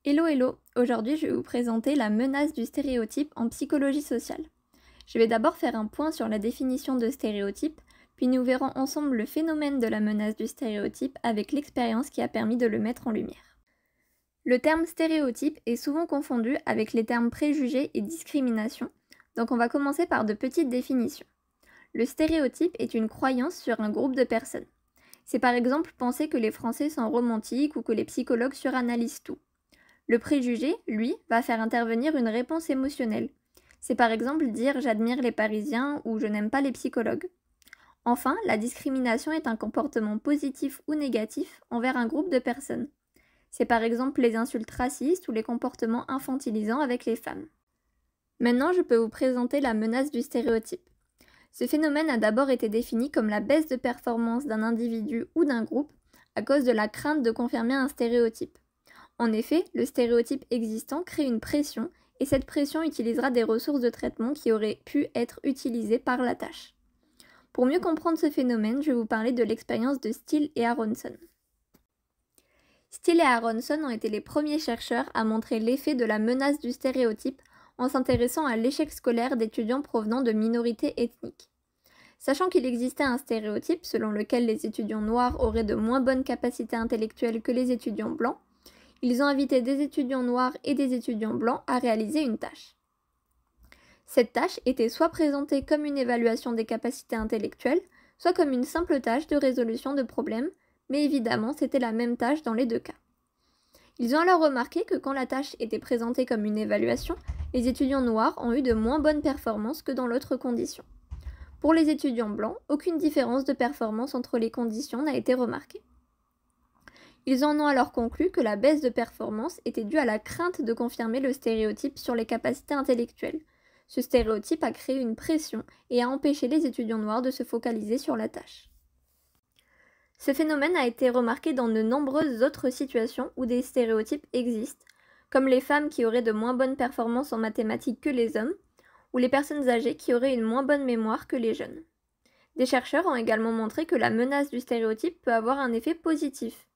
Hello hello, aujourd'hui je vais vous présenter la menace du stéréotype en psychologie sociale. Je vais d'abord faire un point sur la définition de stéréotype, puis nous verrons ensemble le phénomène de la menace du stéréotype avec l'expérience qui a permis de le mettre en lumière. Le terme stéréotype est souvent confondu avec les termes préjugés et discrimination, donc on va commencer par de petites définitions. Le stéréotype est une croyance sur un groupe de personnes. C'est par exemple penser que les Français sont romantiques ou que les psychologues suranalysent tout. Le préjugé, lui, va faire intervenir une réponse émotionnelle. C'est par exemple dire j'admire les Parisiens ou je n'aime pas les psychologues. Enfin, la discrimination est un comportement positif ou négatif envers un groupe de personnes. C'est par exemple les insultes racistes ou les comportements infantilisants avec les femmes. Maintenant, je peux vous présenter la menace du stéréotype. Ce phénomène a d'abord été défini comme la baisse de performance d'un individu ou d'un groupe à cause de la crainte de confirmer un stéréotype. En effet, le stéréotype existant crée une pression et cette pression utilisera des ressources de traitement qui auraient pu être utilisées par la tâche. Pour mieux comprendre ce phénomène, je vais vous parler de l'expérience de Steele et Aronson. Steele et Aronson ont été les premiers chercheurs à montrer l'effet de la menace du stéréotype en s'intéressant à l'échec scolaire d'étudiants provenant de minorités ethniques. Sachant qu'il existait un stéréotype selon lequel les étudiants noirs auraient de moins bonnes capacités intellectuelles que les étudiants blancs, ils ont invité des étudiants noirs et des étudiants blancs à réaliser une tâche. Cette tâche était soit présentée comme une évaluation des capacités intellectuelles, soit comme une simple tâche de résolution de problèmes, mais évidemment c'était la même tâche dans les deux cas. Ils ont alors remarqué que quand la tâche était présentée comme une évaluation, les étudiants noirs ont eu de moins bonnes performances que dans l'autre condition. Pour les étudiants blancs, aucune différence de performance entre les conditions n'a été remarquée. Ils en ont alors conclu que la baisse de performance était due à la crainte de confirmer le stéréotype sur les capacités intellectuelles. Ce stéréotype a créé une pression et a empêché les étudiants noirs de se focaliser sur la tâche. Ce phénomène a été remarqué dans de nombreuses autres situations où des stéréotypes existent, comme les femmes qui auraient de moins bonnes performances en mathématiques que les hommes, ou les personnes âgées qui auraient une moins bonne mémoire que les jeunes. Des chercheurs ont également montré que la menace du stéréotype peut avoir un effet positif.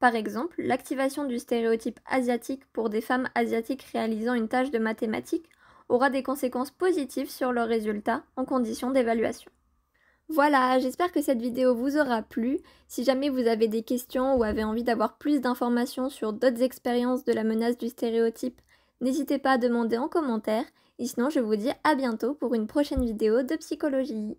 Par exemple, l'activation du stéréotype asiatique pour des femmes asiatiques réalisant une tâche de mathématiques aura des conséquences positives sur leurs résultats en conditions d'évaluation. Voilà, j'espère que cette vidéo vous aura plu. Si jamais vous avez des questions ou avez envie d'avoir plus d'informations sur d'autres expériences de la menace du stéréotype, n'hésitez pas à demander en commentaire. Et sinon, je vous dis à bientôt pour une prochaine vidéo de psychologie.